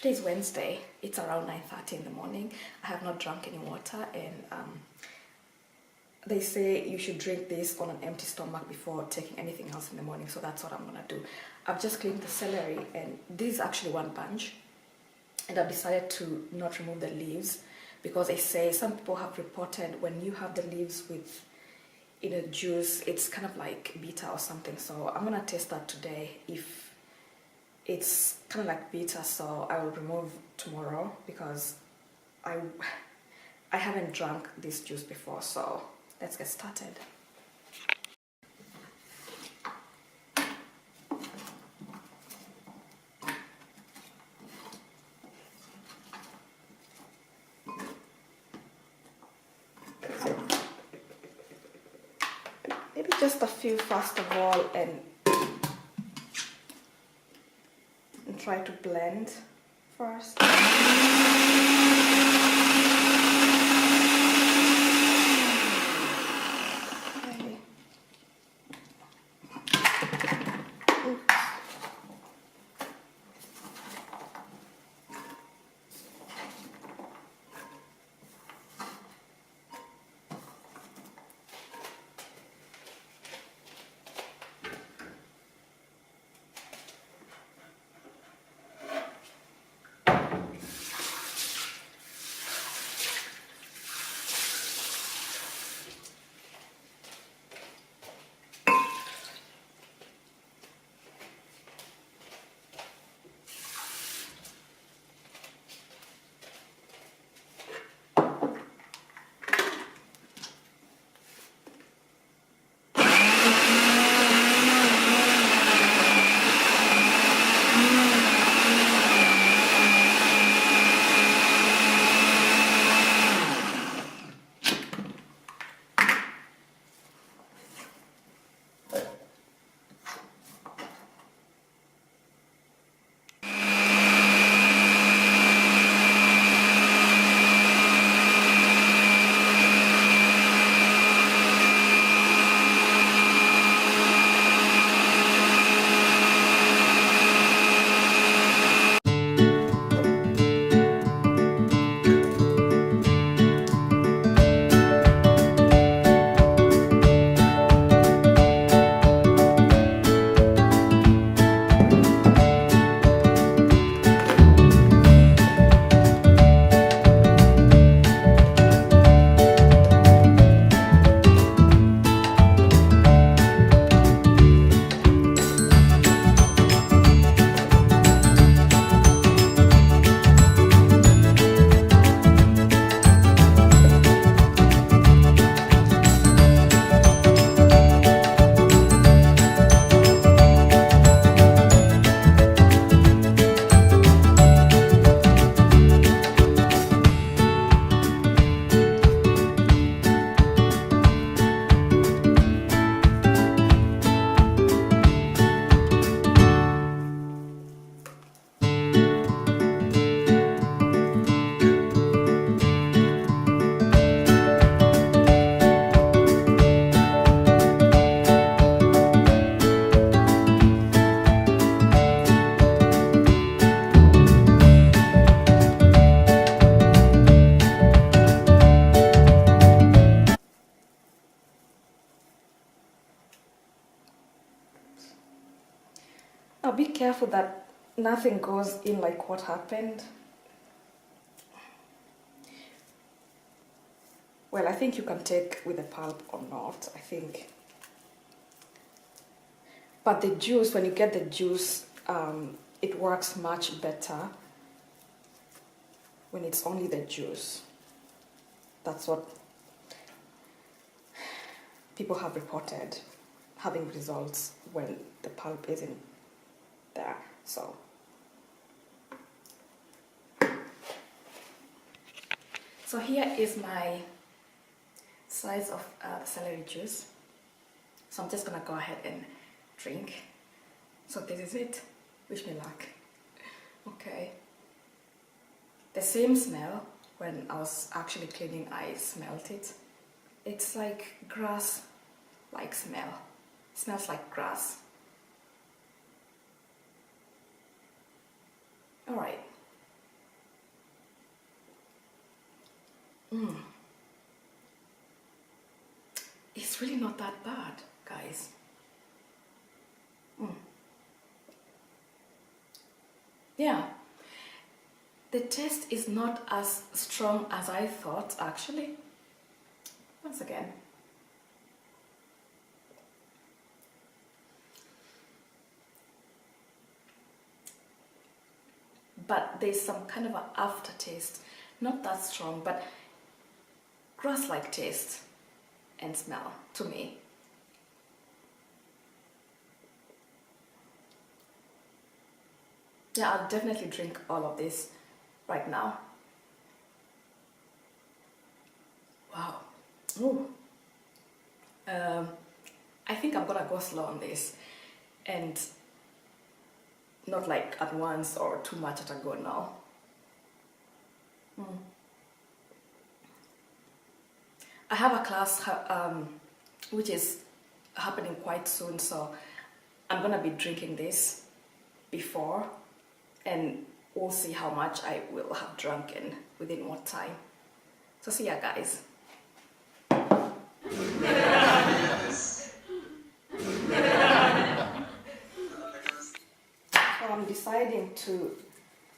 Today is Wednesday. It's around 9:30 in the morning. I have not drunk any water, and they say you should drink this on an empty stomach before taking anything else in the morning, so that's what I'm gonna do. I've just cleaned the celery, and this is actually one bunch, and I've decided to not remove the leaves because they say some people have reported when you have the leaves with in a juice, it's kind of like bitter or something. So I'm gonna taste that today. If it's kind of like bitter, so I will remove tomorrow because I haven't drunk this juice before. So let's get started. Maybe just a few first of all, and try to blend first. Now be careful that nothing goes in like what happened. Well, I think you can take with the pulp or not, I think. But the juice, when you get the juice, it works much better when it's only the juice. That's what people have reported, having results when the pulp isn't there. So here is my slice of celery juice. So I'm just gonna go ahead and drink. So this is it. Wish me luck. Okay. The same smell when I was actually cleaning, I smelled it. It's like grass like smell. It smells like grass. Alright, It's really not that bad, guys. Yeah, the taste is not as strong as I thought, actually. Once again. But there's some kind of an aftertaste, not that strong, but grass-like taste and smell to me. Yeah, I'll definitely drink all of this right now. Wow. Ooh. I think I'm gonna go slow on this and not like at once or too much at a go now. I have a class which is happening quite soon, so I'm gonna be drinking this before, and we'll see how much I will have drunk and within what time. So see ya, guys. So I'm deciding to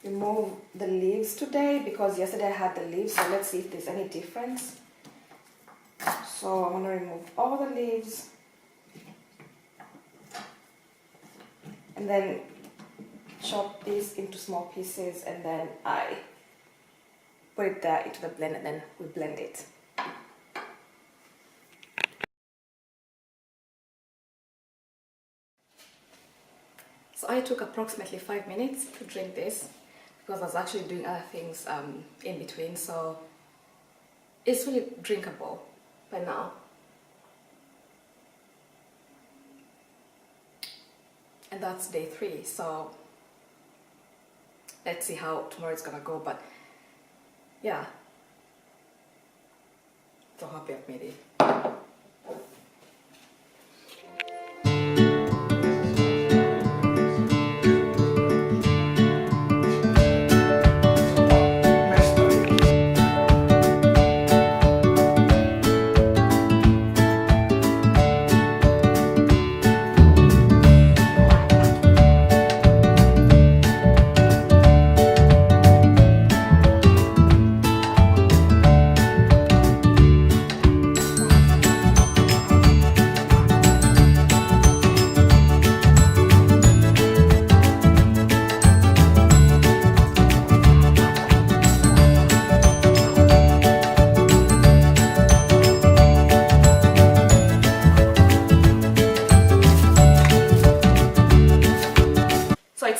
remove the leaves today because yesterday I had the leaves, so let's see if there's any difference. So I'm going to remove all the leaves and then chop this into small pieces, and then I put it there into the blender, and then we blend it. So I took approximately 5 minutes to drink this because I was actually doing other things in between, so it's really drinkable by now. And that's day 3, so let's see how tomorrow is gonna go, but yeah, so happy I've made it.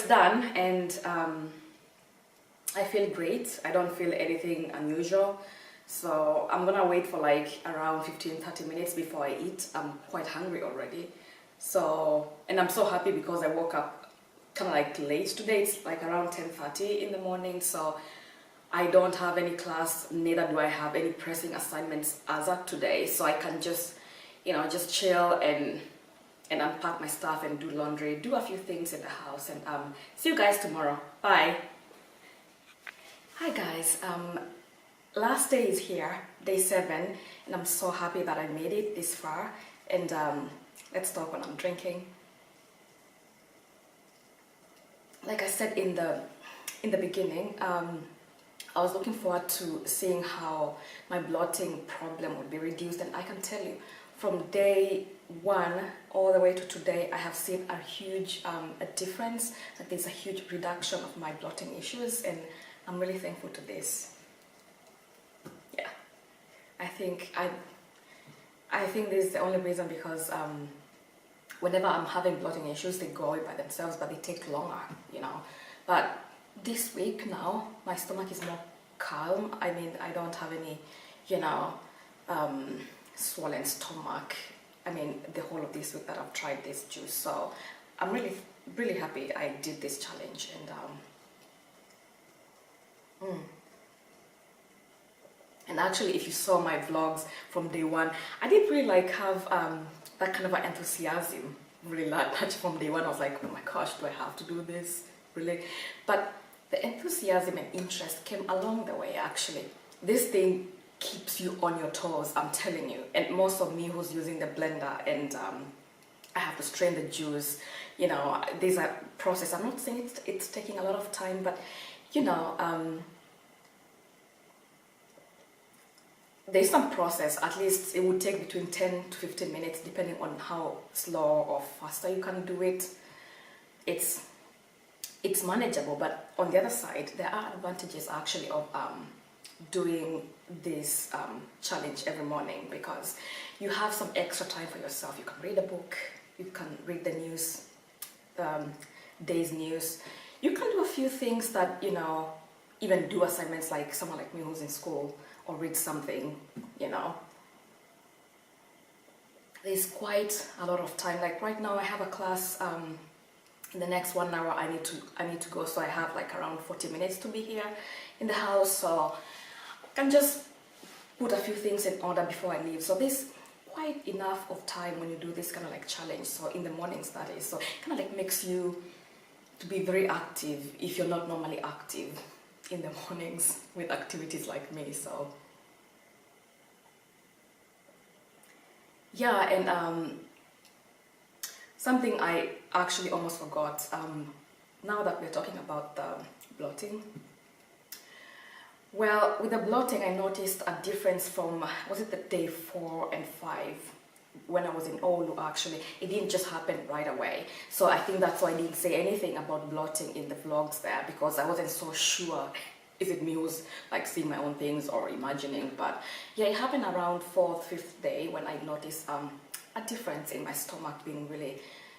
Done, and I feel great. I don't feel anything unusual, so I'm gonna wait for like around 15-30 minutes before I eat. I'm quite hungry already, so, and I'm so happy because I woke up kind of like late today. It's like around 10:30 in the morning, so I don't have any class, neither do I have any pressing assignments as of today, so I can just, you know, just chill and unpack my stuff and do laundry, do a few things in the house, and see you guys tomorrow. Bye. Hi guys, last day is here, day 7, and I'm so happy that I made it this far. And let's talk when I'm drinking. Like I said in the beginning, I was looking forward to seeing how my bloating problem would be reduced, and I can tell you, from day 1 all the way to today, I have seen a huge a difference. That there's a huge reduction of my bloating issues, and I'm really thankful to this. Yeah, I think this is the only reason, because whenever I'm having bloating issues, they go away by themselves, but they take longer, you know. But this week now, my stomach is more calm. I mean, I don't have any, you know, swollen stomach. I mean, the whole of this week that I've tried this juice, so I'm really happy I did this challenge. And actually, if you saw my vlogs from day 1, I didn't really like have that kind of an enthusiasm really much from day 1. I was like, oh my gosh, do I have to do this really? But the enthusiasm and interest came along the way. Actually, this thing keeps you on your toes, I'm telling you. And most of me who's using the blender and I have to strain the juice, you know, there's a process. I'm not saying it's taking a lot of time, but you know, there's some process. At least it would take between 10 to 15 minutes depending on how slow or faster you can do it. It's manageable, but on the other side there are advantages actually of doing this challenge every morning, because you have some extra time for yourself. You can read a book, you can read the news, day's news, you can do a few things that, you know, even do assignments like someone like me who's in school, or read something, you know. There's quite a lot of time. Like right now I have a class in the next 1 hour. I need to go, so I have like around 40 minutes to be here in the house, so I can just put a few things in order before I leave. So there's quite enough of time when you do this kind of like challenge. So in the mornings, that is, so it kind of like makes you to be very active if you're not normally active in the mornings with activities like me. So yeah, and something I actually almost forgot, now that we're talking about the bloating, well, with the bloating I noticed a difference from, was it the day 4 and 5 when I was in Oulu. Actually, it didn't just happen right away, so I think that's why I didn't say anything about bloating in the vlogs there, because I wasn't so sure if it me was like seeing my own things or imagining. But yeah, it happened around 4th, 5th day when I noticed a difference in my stomach being really,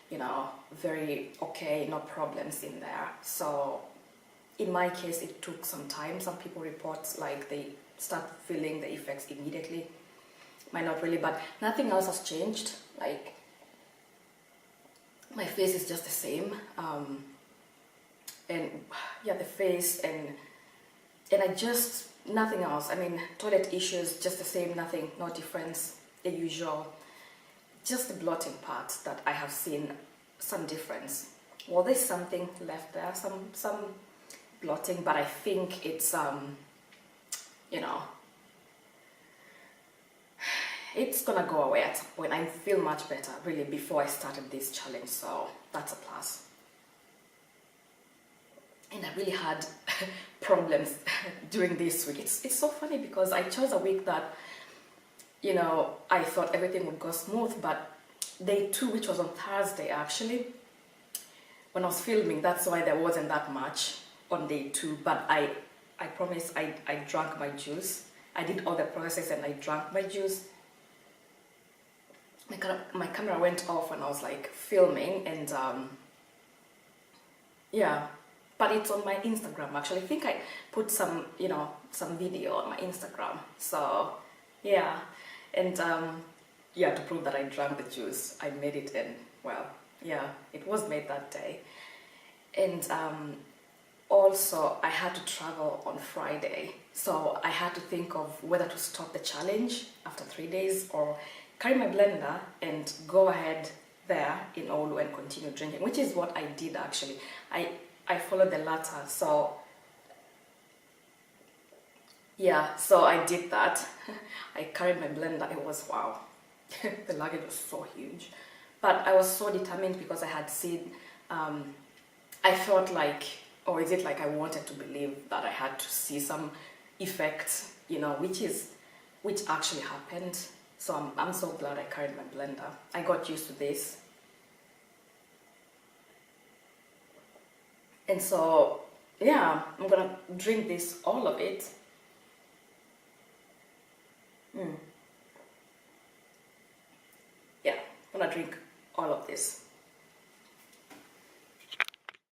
you know, very okay, no problems in there. So in my case it took some time. Some people report like they start feeling the effects immediately. Mine not really, but nothing else has changed. Like my face is just the same, and yeah, the face and I just, nothing else. I mean, toilet issues just the same, nothing, no difference, the usual. Just the bloating part that I have seen some difference. Well, there's something left there, some bloating, but I think it's you know, it's gonna go away at some point. I feel much better really before I started this challenge, so that's a plus. And I really had problems during this week. It's so funny because I chose a week that, you know, I thought everything would go smooth, but day 2, which was on Thursday actually, when I was filming, that's why there wasn't that much on day 2. But I promise I drank my juice. I did all the process and I drank my juice. My camera went off when I was like filming, and yeah, but it's on my Instagram actually. I think I put some, you know, some video on my Instagram. So yeah, and yeah, to prove that I drank the juice, I made it, and well, yeah, it was made that day. And also I had to travel on Friday, so I had to think of whether to stop the challenge after 3 days or carry my blender and go ahead there in Oulu and continue drinking, which is what I did actually. I followed the latter, so yeah, so I did that. I carried my blender. It was wow. The luggage was so huge, but I was so determined because I had seen, I felt like, or is it like I wanted to believe that I had to see some effects, you know, which actually happened. So I'm so glad I carried my blender. I got used to this. And so, yeah, I'm gonna drink this, all of it. Yeah, I'm gonna drink all of this.